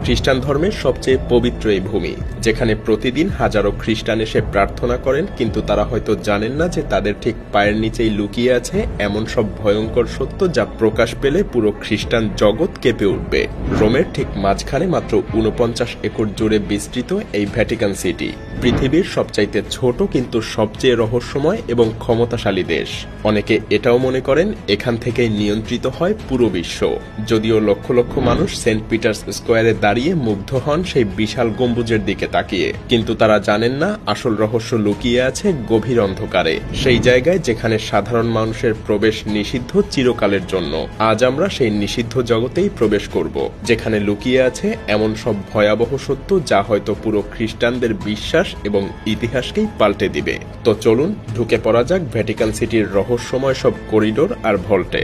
খ্রিস্টান ধর্মের সবচেয়ে পবিত্র এই ভূমি, যেখানে প্রতিদিন হাজারো খ্রিস্টান এসে প্রার্থনা করেন, কিন্তু তারা হয়তো জানেন না যে তাদের ঠিক পায়ের নিচেই লুকিয়ে আছে এমন সব ভয়ঙ্কর সত্য যা প্রকাশ পেলে পুরো খ্রিস্টান জগৎ কেঁপে উঠবে। রোমের ঠিক মাঝখানে মাত্র ৪৯ একর জুড়ে বিস্তৃত এই ভ্যাটিকান সিটি পৃথিবীর সবচাইতে ছোট কিন্তু সবচেয়ে রহস্যময় এবং ক্ষমতাশালী দেশ। অনেকে এটাও মনে করেন এখান থেকেই নিয়ন্ত্রিত হয় পুরো বিশ্ব। যদিও লক্ষ লক্ষ মানুষ সেন্ট পিটার্স স্কোয়ারে দাঁড়িয়ে মুগ্ধ হন সেই বিশাল গম্বুজের দিকে তাকিয়ে, কিন্তু তারা জানেন না আসল রহস্য লুকিয়ে আছে গভীর অন্ধকারে, সেই জায়গায় যেখানে সাধারণ মানুষের প্রবেশ নিষিদ্ধ চিরকালের জন্য। আজ আমরা সেই নিষিদ্ধ জগতেই প্রবেশ করব, যেখানে লুকিয়ে আছে এমন সব ভয়াবহ সত্য যা হয়তো পুরো খ্রিস্টানদের বিশ্বাস এবং ইতিহাসকেই পাল্টে দিবে। তো চলুন ঢুকে পড়া যাক ভ্যাটিকান সিটির রহস্যময় সব করিডোর আর ভল্টে।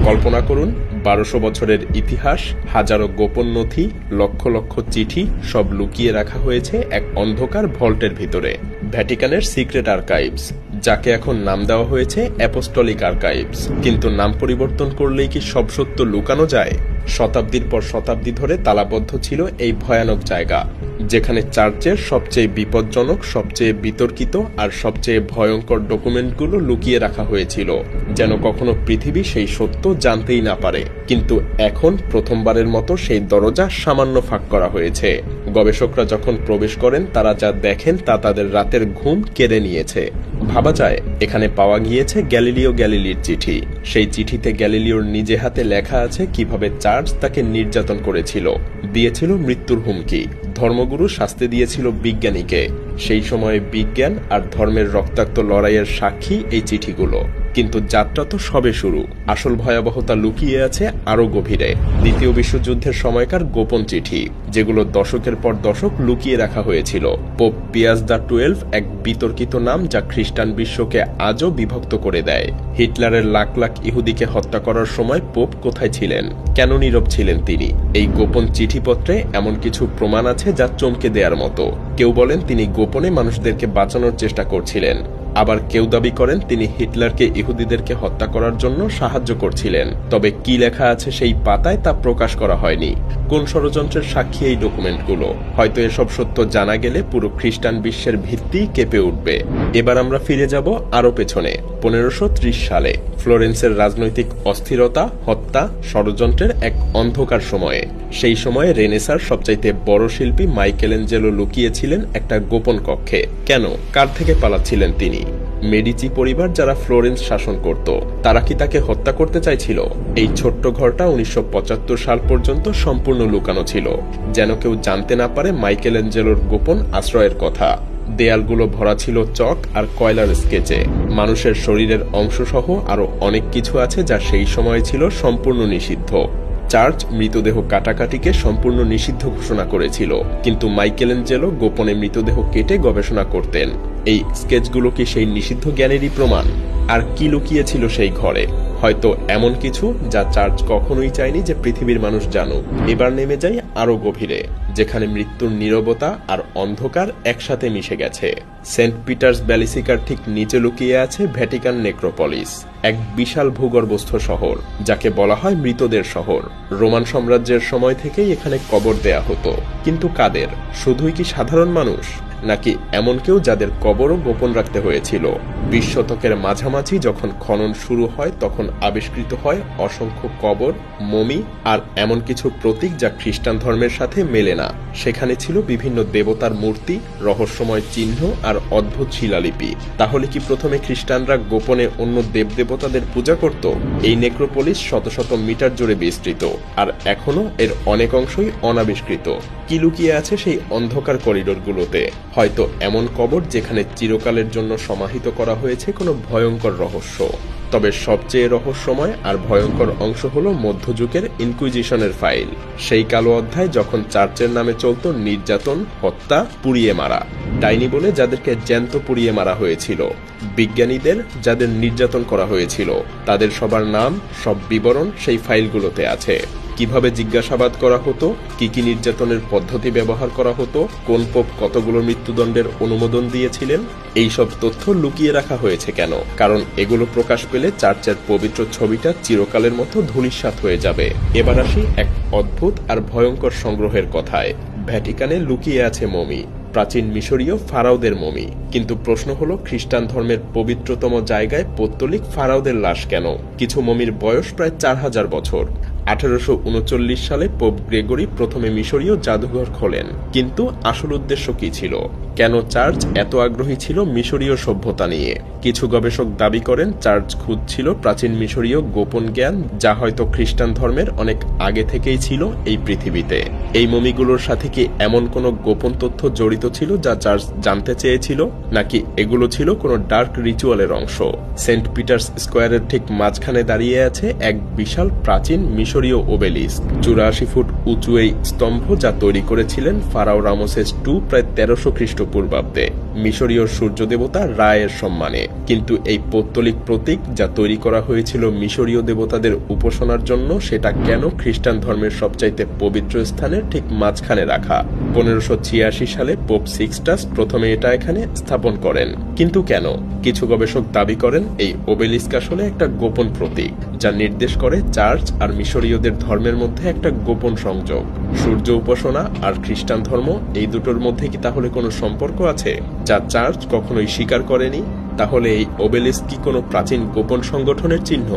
কল্পনা করুন ১২০০ বছরের ইতিহাস, হাজারো গোপন নথি, লক্ষ লক্ষ চিঠি সব লুকিয়ে রাখা হয়েছে এক অন্ধকার ভল্টের ভিতরে। ভ্যাটিকানের সিক্রেট আর্কাইভস, যাকে এখন নাম দেওয়া হয়েছে অ্যাপোস্টলিক আর্কাইভস। কিন্তু নাম পরিবর্তন করলেই কি সব সত্য লুকানো যায়? শতাব্দীর পর শতাব্দী ধরে তালাবদ্ধ ছিল এই ভয়ানক জায়গা, যেখানে চার্চের সবচেয়ে বিপজ্জনক, সবচেয়ে বিতর্কিত আর সবচেয়ে ভয়ঙ্কর ডকুমেন্টগুলো লুকিয়ে রাখা হয়েছিল, যেন কখনো পৃথিবী সেই সত্য জানতেই না পারে। কিন্তু এখন প্রথমবারের মতো সেই দরজা সামান্য ফাঁক করা হয়েছে। গবেষকরা যখন প্রবেশ করেন তারা যা দেখেন তা তাদের রাতের ঘুম কেড়ে নিয়েছে। ভাবা যায় এখানে পাওয়া গিয়েছে গ্যালিলিও গ্যালিলির চিঠি। সেই চিঠিতে গ্যালিলিওর নিজে হাতে লেখা আছে কিভাবে চার্চ তাকে নির্যাতন করেছিল, দিয়েছিল মৃত্যুর হুমকি। ধর্মগুরু শাস্তি দিয়েছিল বিজ্ঞানীকে। সেই সময়ে বিজ্ঞান আর ধর্মের রক্তাক্ত লড়াইয়ের সাক্ষী এই চিঠিগুলো। কিন্তু যাত্রা তো সবে শুরু। আসল ভয়াবহতা লুকিয়ে আছে আরো গভীরে। দ্বিতীয় বিশ্বযুদ্ধের সময়কার গোপন চিঠি, যেগুলো দশকের পর দশক লুকিয়ে রাখা হয়েছিল। পোপ পিয়াস দ্য 12 এক বিতর্কিত নাম যা খ্রিস্টান বিশ্বকে আজও বিভক্ত করে দেয়। হিটলারের লাখ লাখ ইহুদিকে হত্যা করার সময় পোপ কোথায় ছিলেন? কেন নীরব ছিলেন তিনি? এই গোপন চিঠিপত্রে এমন কিছু প্রমাণ আছে যা চমকে দেওয়ার মতো। কেউ বলেন তিনি গোপনে মানুষদেরকে বাঁচানোর চেষ্টা করছিলেন, আবার কেউ দাবি করেন তিনি হিটলারকে ইহুদিদেরকে হত্যা করার জন্য সাহায্য করছিলেন। তবে কি লেখা আছে সেই পাতায় তা প্রকাশ করা হয়নি। কোন ষড়যন্ত্রের সাক্ষী এই ডকুমেন্টগুলো? হয়তো এসব সত্য জানা গেলে পুরো খ্রিস্টান বিশ্বের ভিত্তি কেঁপে উঠবে। এবার আমরা ফিরে যাব আরো পেছনে, 1530 সালে ফ্লোরেন্সের রাজনৈতিক অস্থিরতা, হত্যা, ষড়যন্ত্রের এক অন্ধকার সময়ে। সেই সময়ে রেনেসার সবচাইতে বড় শিল্পী মাইকেলেঞ্জেলো লুকিয়েছিলেন একটা গোপন কক্ষে। কেন? কার থেকে পালাচ্ছিলেন তিনি? মেডিচি পরিবার যারা ফ্লোরেন্স শাসন করত, তারা কি তাকে হত্যা করতে চাইছিল? এই ছোট্ট ঘরটা 1975 সাল পর্যন্ত সম্পূর্ণ লুকানো ছিল, যেন কেউ জানতে না পারে মাইকেলেঞ্জেলোর গোপন আশ্রয়ের কথা। দেয়ালগুলো ভরা ছিল চক আর কয়লার স্কেচে। মানুষের শরীরের অংশ সহ আরো অনেক কিছু আছে যা সেই সময় ছিল সম্পূর্ণ নিষিদ্ধ। চার্চ মৃতদেহ কাটাকাটিকে সম্পূর্ণ নিষিদ্ধ ঘোষণা করেছিল, কিন্তু মাইকেলেঞ্জেলো গোপনে মৃতদেহ কেটে গবেষণা করতেন। এই স্কেচগুলো কি সেই নিষিদ্ধ জ্ঞানেরই প্রমাণ? আর কি লুকিয়েছিল সেই ঘরে? হয়তো এমন কিছু যা চার্চ কখনোই চায়নি যে পৃথিবীর মানুষ জানুক। এবার নেমে যাই আরো গভীরে, যেখানে মৃত্যুর নীরবতা আর অন্ধকার একসাথে মিশে গেছে। সেন্ট পিটার্স ব্যালিসিকার ঠিক নিচে লুকিয়ে আছে ভ্যাটিকান নেক্রোপলিস, এক বিশাল ভূগর্ভস্থ শহর যাকে বলা হয় মৃতদের শহর। রোমান সাম্রাজ্যের সময় থেকেই এখানে কবর দেয়া হতো, কিন্তু কাদের? শুধুই কি সাধারণ মানুষ, নাকি এমন কেউ যাদের কবরও গোপন রাখতে হয়েছিল? 20 শতকের মাঝামাঝি যখন খনন শুরু হয় তখন আবিষ্কৃত হয় অসংখ্য কবর, মমি আর এমন কিছু প্রতীক যা খ্রিস্টান ধর্মের সাথে মেলে না। সেখানে ছিল বিভিন্ন দেবতার মূর্তি, রহস্যময় চিহ্ন আর অদ্ভুত শিলালিপি। তাহলে কি প্রথমে খ্রিস্টানরা গোপনে অন্য দেবদেবতাদের পূজা করত? এই নেক্রোপলিস শত শত মিটার জুড়ে বিস্তৃত, আর এখনো এর অনেক অংশই অনাবিষ্কৃত। কি লুকিয়ে আছে সেই অন্ধকার করিডোরগুলোতে? হয়তো এমন কবর যেখানে চিরকালের জন্য সমাহিত করা হয়েছে কোনো ভয়ঙ্কর রহস্য। তবে সবচেয়ে রহস্যময় আর ভয়ঙ্কর অংশ হলো মধ্যযুগের ইনকুইজিশনের ফাইল। সেই কালো অধ্যায় যখন চার্চের নামে চলত নির্যাতন, হত্যা, পুড়িয়ে মারা। ডাইনি বলে যাদেরকে জ্যান্ত পুড়িয়ে মারা হয়েছিল, বিজ্ঞানীদের যাদের নির্যাতন করা হয়েছিল, তাদের সবার নাম, সব বিবরণ সেই ফাইলগুলোতে আছে। কিভাবে জিজ্ঞাসাবাদ করা হতো, কি নির্যাতনের পদ্ধতি ব্যবহার করা হতো, কোন পোপ কতগুলো মৃত্যুদণ্ডের অনুমোদন দিয়েছিলেন, এইসব তথ্য লুকিয়ে রাখা হয়েছে কেন? কারণ এগুলো প্রকাশ পেলে চার্চের পবিত্র ছবিটা চিরকালের মতো ধূলিসাৎ হয়ে যাবে। এবার আসি এক অদ্ভুত আর ভয়ঙ্কর সংগ্রহের কথায়। ভ্যাটিকানে লুকিয়ে আছে মমি, প্রাচীন মিশরীয় ফারাওদের মমি। কিন্তু প্রশ্ন হলো, খ্রিস্টান ধর্মের পবিত্রতম জায়গায় পৌত্তলিক ফারাওদের লাশ কেন? কিছু মমির বয়স প্রায় 4000 বছর। 1839 সালে পোপ গ্রেগরি প্রথমে মিশরীয় জাদুঘর খোলেন। কিন্তু আসল উদ্দেশ্য কি ছিল? কেন চার্চ এত আগ্রহী ছিল মিশরীয় সভ্যতা নিয়ে? কিছু গবেষক দাবি করেন চার্চ খুঁজছিল প্রাচীন মিশরীয় গোপন জ্ঞান, যা হয়তো খ্রিস্টান ধর্মের অনেক আগে থেকেই ছিল এই পৃথিবীতে। এই মমিগুলোর সাথে কি এমন কোনো গোপন তথ্য জড়িত ছিল যা চার্চ জানতে চেয়েছিল, নাকি এগুলো ছিল কোনো ডার্ক রিচুয়ালের অংশ? সেন্ট পিটার্স স্কোয়ারের ঠিক মাঝখানে দাঁড়িয়ে আছে এক বিশাল প্রাচীন মিশরীয় ওবেলিস্ক। 84 ফুট উঁচু এই স্তম্ভ, যা তৈরি করেছিলেন ফারাও রামসেস II প্রায় 1300 খ্রিস্টপূর্বাব্দে মিশরীয় সূর্য দেবতা রা-এর সম্মানে। কিন্তু এই পৌত্তলিক প্রতীক যা তৈরি করা হয়েছিল মিশরীয় দেবতাদের উপাসনার জন্য, সেটা কেন খ্রিস্টান ধর্মের সবচাইতে পবিত্র স্থানের ঠিক মাঝখানে রাখা? 1586 সালে পোপ সিক্সটাস প্রথমে এটা এখানে স্থাপন করেন। কিন্তু কেন? কিছু গবেষক দাবি করেন এই ওবেলিস্ক আসলে একটা গোপন প্রতীক, যা নির্দেশ করে চার্চ আর মিশরীয়দের ধর্মের মধ্যে একটা গোপন সংযোগ। সূর্য উপাসনা আর খ্রিস্টান ধর্ম, এই দুটোর মধ্যে কি তাহলে কোনো সম্পর্ক আছে যা চার্চ কখনোই স্বীকার করেনি? তাহলে এই ওবেলিস্ক কি কোনো প্রাচীন গোপন সংগঠনের চিহ্ন?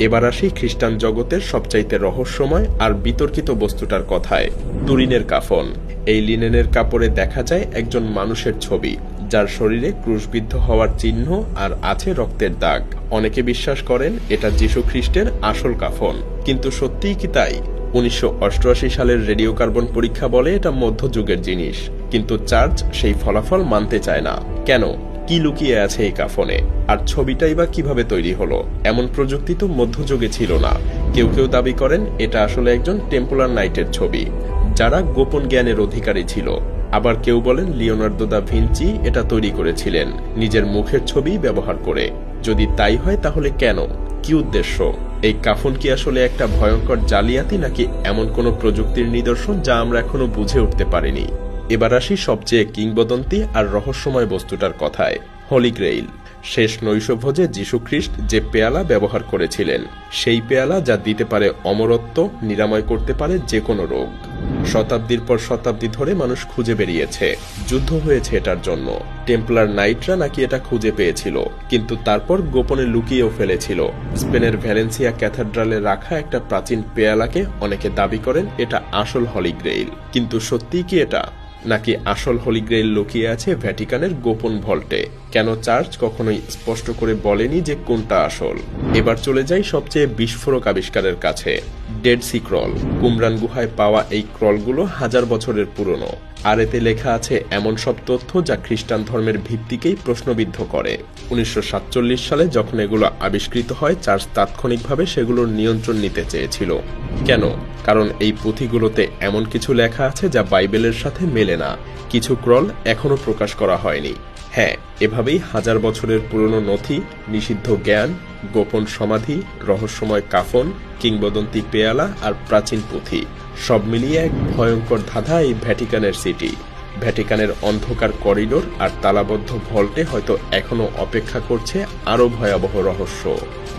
এবার আসি খ্রিস্টান জগতের সবচাইতে রহস্যময় আর বিতর্কিত বস্তুটার কথায়, তুরিনের কাফন। এই লিনেনের কাপড়ে দেখা যায় একজন মানুষের ছবি, যার শরীরে ক্রুশবিদ্ধ হওয়ার চিহ্ন আর আছে রক্তের দাগ। অনেকে বিশ্বাস করেন এটা যীশু খ্রিস্টের আসল কাফন। কিন্তু সত্যিই কি তাই? 1988 সালের রেডিও কার্বন পরীক্ষা বলে এটা মধ্যযুগের জিনিস, কিন্তু চার্চ সেই ফলাফল মানতে চায় না। কেন? কি লুকিয়ে আছে এই কাফনে? আর ছবিটাই বা কিভাবে তৈরি হলো? এমন প্রযুক্তি তো মধ্যযুগে ছিল না। কেউ দাবি করেন এটা আসলে একজন টেম্পলার নাইটের ছবি, যারা গোপন জ্ঞানের অধিকারী ছিল। আবার কেউ বলেন লিওনার্দো দা ভিঞ্চি এটা তৈরি করেছিলেন নিজের মুখের ছবি ব্যবহার করে। যদি তাই হয় তাহলে কেন? কি উদ্দেশ্য? এই কাফন কি আসলে একটা ভয়ঙ্কর জালিয়াতি, নাকি এমন কোনো প্রযুক্তির নিদর্শন যা আমরা এখনো বুঝে উঠতে পারিনি? এবার আসি সবচেয়ে কিংবদন্তি আর রহস্যময় বস্তুটার কথায়, হলি গ্রেইল। শেষ নৈশভোজে যীশুখ্রিস্ট যে পেয়ালা ব্যবহার করেছিলেন, সেই পেয়ালা যা দিতে পারে অমরত্ব, নিরাময় করতে পারে যে কোনো রোগ। শতাব্দীর পর শতাব্দী ধরে মানুষ খুঁজে বেরিয়েছে, যুদ্ধ হয়েছে এটার জন্য। টেম্পলার নাইটরা নাকি এটা খুঁজে পেয়েছিল, কিন্তু তারপর গোপনে লুকিয়েও ফেলেছিল। স্পেনের ভ্যালেন্সিয়া ক্যাথেড্রালে রাখা একটা প্রাচীন পেয়ালাকে অনেকে দাবি করেন এটা আসল হলি গ্রেইল। কিন্তু সত্যিই কি এটা, নাকি আসল হলি গ্রেইল লুকিয়ে আছে ভ্যাটিকানের গোপন ভল্টে? কেন চার্চ কখনোই স্পষ্ট করে বলেনি যে কোনটা আসল? এবার চলে যাই সবচেয়ে বিস্ফোরক আবিষ্কারের কাছে, ডেড সি ক্রল। কুমরান গুহায় পাওয়া এই ক্রলগুলো 1000 বছরের পুরনো, আর এতে লেখা আছে এমন সব তথ্য যা খ্রিস্টান ধর্মের ভিত্তিকেই প্রশ্নবিদ্ধ করে। 1947 সালে যখন এগুলো আবিষ্কৃত হয়, চার্চ তাৎক্ষণিকভাবে সেগুলোর নিয়ন্ত্রণ নিতে চেয়েছিল। কেন? কারণ এই পুঁথিগুলোতে এমন কিছু লেখা আছে যা বাইবেলের সাথে মেলে না। কিছু ক্রল এখনো প্রকাশ করা হয়নি। হ্যাঁ, এভাবেই 1000 বছরের পুরনো নথি, নিষিদ্ধ জ্ঞান, গোপন সমাধি, রহস্যময় কাফন, কিংবদন্তি পেয়ালা আর প্রাচীন পুঁথি, সব মিলিয়ে এক ভয়ঙ্কর ধাঁধা এই ভ্যাটিকানের সিটি। ভ্যাটিকানের অন্ধকার করিডোর আর তালাবদ্ধ ভল্টে হয়তো এখনো অপেক্ষা করছে আরো ভয়াবহ রহস্য,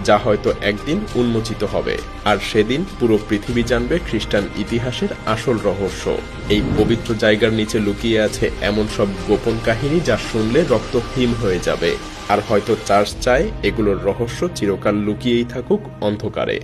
যা হয়তো একদিন উন্মোচিত হবে। আর সেদিন পুরো পৃথিবী জানবে খ্রিস্টান ইতিহাসের আসল রহস্য। এই পবিত্র জায়গার নিচে লুকিয়ে আছে এমন সব গোপন কাহিনী যা শুনলে রক্ত হিম হয়ে যাবে। আর হয়তো চার্চ চায় এগুলোর রহস্য চিরকাল লুকিয়েই থাকুক অন্ধকারে।